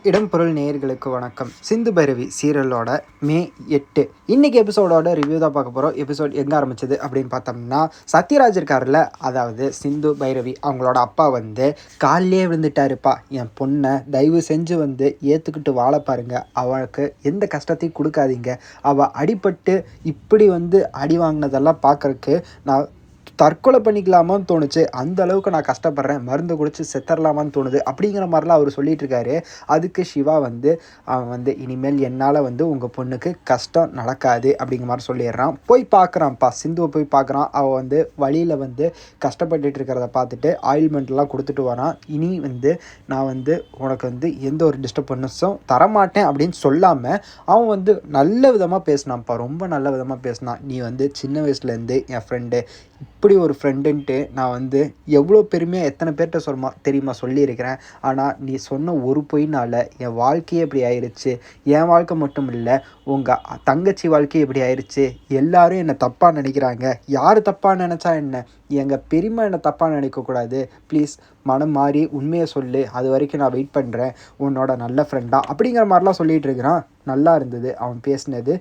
இடம்பொருள் நேயர்களுக்கு வணக்கம். சிந்து பைரவி சீரியலோட மே 8 இன்னைக்கு எபிசோடோட ரிவ்யூ தான் பார்க்க போகிறோம். எபிசோட் எங்கே ஆரம்பிச்சது அப்படின்னு பார்த்தோம்னா, சத்யராஜ் இருக்காருல்ல, அதாவது சிந்து பைரவி அவங்களோட அப்பா வந்து காலிலே விழுந்துட்டாருப்பா, என் பொண்ணை தயவு செஞ்சு வந்து ஏற்றுக்கிட்டு வாழ பாருங்க, அவளுக்கு எந்த கஷ்டத்தையும் கொடுக்காதீங்க, அவள் அடிபட்டு இப்படி வந்து அடி வாங்கினதெல்லாம் பார்க்குறக்கு நான் தற்கொலை பண்ணிக்கலாமான்னு தோணுச்சு, அந்த அளவுக்கு நான் கஷ்டப்படுறேன், மருந்து குடிச்சு செத்தரலாமான்னு தோணுது அப்படிங்கிற மாதிரிலாம் அவர் சொல்லிட்டு இருக்காரு. அதுக்கு சிவா வந்து அவன் வந்து இனிமேல் என்னால் வந்து உங்கள் பொண்ணுக்கு கஷ்டம் நடக்காது அப்படிங்கிற மாதிரி சொல்லிடுறான். போய் பார்க்குறான்ப்பா, சிந்துவை போய் பார்க்குறான். அவள் வந்து வழியில் வந்து கஷ்டப்பட்டுட்டு இருக்கிறத பார்த்துட்டு ஆயில்மெண்ட்லாம் கொடுத்துட்டு வரான். இனி வந்து நான் வந்து உனக்கு வந்து எந்த ஒரு டிஸ்டர்பன்ஸும் தரமாட்டேன் அப்படின்னு சொல்லாமல் அவன் வந்து நல்ல விதமாக பேசினான்ப்பா, ரொம்ப நல்ல விதமாக பேசினான். நீ வந்து சின்ன வயசுலேருந்து என் ஃப்ரெண்டு, இப்படி ஒரு ஃப்ரெண்டுன்ட்டு நான் வந்து எவ்வளோ பெருமையாக எத்தனை பேர்கிட்ட தெரியுமா சொல்லியிருக்கிறேன். ஆனால் நீ சொன்ன ஒரு பொய்னால் என் வாழ்க்கையே இப்படி ஆயிடுச்சு. என் வாழ்க்கை மட்டும் இல்லை, உங்கள் தங்கச்சி வாழ்க்கையே இப்படி ஆயிடுச்சு. எல்லாரும் என்னை தப்பாக நினைக்கிறாங்க. யார் தப்பாக நினச்சா என்ன, எங்கள் பெரியம்மா என்னை தப்பாக நினைக்கக்கூடாது. ப்ளீஸ் மனம் மாறி உண்மையை சொல்லு, அது வரைக்கும் நான் வெயிட் பண்ணுறேன், உன்னோட நல்ல ஃப்ரெண்டாக அப்படிங்கிற மாதிரிலாம் சொல்லிகிட்டு இருக்கிறான். நல்லா இருந்தது அவன் பேசினது.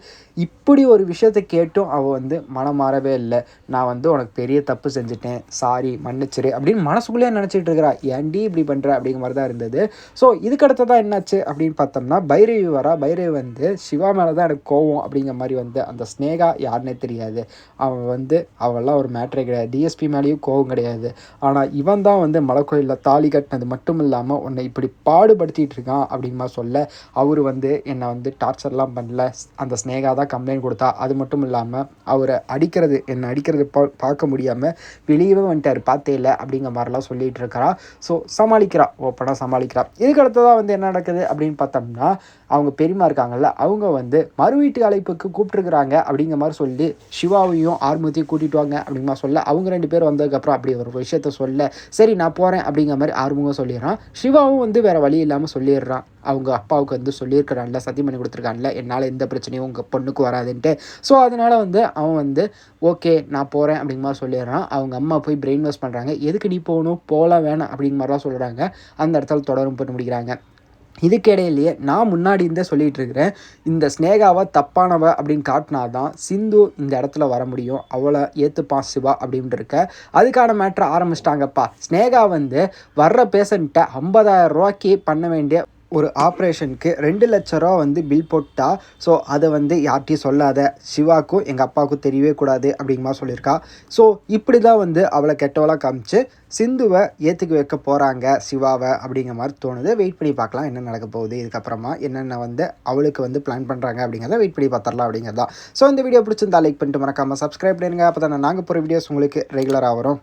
இப்படி ஒரு விஷயத்தை கேட்டும் அவள் வந்து மனம் மாறவே இல்லை. நான் வந்து உனக்கு பெரிய தப்பு செஞ்சுட்டேன், சாரி மன்னிச்சிரு அப்படின்னு மனசுக்குள்ளேயே நினச்சிட்டு இருக்கிறா. ஏன்டி இப்படி பண்ணுற அப்படிங்கிற மாதிரி தான் இருந்தது. ஸோ இதுக்கடுத்ததான் என்னாச்சு அப்படின்னு பார்த்தோம்னா, பைரவி வரா. பைரவி வந்து சிவா மேலே தான் எனக்கு கோவம் அப்படிங்கிற மாதிரி வந்து, அந்த ஸ்னேகா யாருன்னே தெரியாது, அவன் வந்து அவெல்லாம் ஒரு மேட்ரே கிடையாது, டிஎஸ்பி மேலேயும் கோவம் கிடையாது. ஆனால் இவன் தான் வந்து மலைக்கோயிலில் தாலி கட்டினது மட்டும் இல்லாமல் உன்னை இப்படி பாடுபடுத்திகிட்டு இருக்கான் அப்படிங்கிற மாதிரி சொல்ல, அவர் வந்து என்னை வந்து டார்ச்சர்லாம் பண்ணல, அந்த ஸ்னேகா தான் கம்ப்ளைண்ட் கொடுத்தா, அது மட்டும் இல்லாமல் அவரை என்னை அடிக்கிறது பார்க்க முடியாமல் வெளியவே வந்துட்டார், பார்த்தே இல்லை அப்படிங்கிற மாதிரிலாம் சொல்லிகிட்டு இருக்கிறா. ஸோ சமாளிக்கிறா, ஓப்பனாக சமாளிக்கிறா. இதுக்கடுத்ததான் வந்து என்ன நடக்குது அப்படின்னு பார்த்தோம்னா, அவங்க பெரியமா இருக்காங்கல்ல, அவங்க வந்து மறு வீட்டு அழைப்புக்கு கூப்பிட்டுருக்குறாங்க அப்படிங்கிற மாதிரி சொல்லி சிவாவையும் ஆறுமுகத்தையும் கூட்டிகிட்டு வாங்க அப்படிங்கிற மாதிரி சொல்ல, அவங்க 2 பேர் வந்ததுக்கப்புறம் அப்படி ஒரு விஷயத்த சொல்ல, சரி நான் போகிறேன் அப்படிங்கிற மாதிரி ஆறுமுகம் சொல்லிடுறான். சிவாவும் வந்து வேறு வழி இல்லாமல் சொல்லிடுறான். அவங்க அப்பாவுக்கு வந்து சொல்லியிருக்கிறான்ல, சத்தியம் பண்ணி கொடுத்துருக்கான்ல, என்னால் எந்த பிரச்சனையும் உங்கள் பொண்ணுக்கு வராதுன்ட்டு. ஸோ அதனால் வந்து அவன் வந்து ஓகே நான் போகிறேன் அப்படிங்கிற மாதிரி சொல்லிடுறான். அவங்க அம்மா போய் பிரெயின் வாஷ் பண்ணுறாங்க. எதுக்கு நீ போகணும், போகலாம் வேணாம் அப்படிங்கிற மாதிரிலாம் சொல்கிறாங்க. அந்த இடத்துல தொடரும் பண்ணி முடிக்கிறாங்க. இதுக்கிடையிலேயே நான் முன்னாடி இருந்தே சொல்லிகிட்டு இருக்கிறேன், இந்த ஸ்னேகாவை தப்பானவ அப்படின்னு காட்டினாதான் சிந்து இந்த இடத்துல வர முடியும், அவளை ஏற்றுப்பான் சிவா அப்படின்ட்டு இருக்க. அதுக்கான மேட்ரை ஆரம்பிச்சிட்டாங்கப்பா. ஸ்னேகா வந்து வர்ற பேஷண்ட்டை 50,000 ரூபாய்க்கு பண்ண வேண்டிய ஒரு ஆப்ரேஷனுக்கு 2 லட்ச ரூபா வந்து பில் போட்டா. ஸோ அதை வந்து யார்கிட்டையும் சொல்லாத, சிவாக்கும் எங்கள் அப்பாவுக்கும் தெரியவே கூடாது அப்படிங்கிற மாதிரி சொல்லியிருக்கா. ஸோ இப்படி தான் வந்து அவளை கெட்டவளாக காமிச்சு சிந்துவை ஏற்றுக்க வைக்க போகிறாங்க சிவாவை அப்படிங்கிற மாதிரி தோணுது. வெயிட் பண்ணி பார்க்கலாம் என்ன நடக்க போகுது, இதுக்கப்புறமா என்னென்ன வந்து அவளுக்கு வந்து பிளான் பண்ணுறாங்க அப்படிங்கிறத வெயிட் பண்ணி பார்த்துடலாம் அப்படிங்கிறது தான். ஸோ இந்த வீடியோ பிடிச்சிருந்தா லைக் பண்ணிட்டு மறக்காமல் சப்ஸ்கிரைப் பண்ணுங்க, அப்போ தானே நாங்கள் போகிற வீடியோஸ் உங்களுக்கு ரெகுலராக வரும்.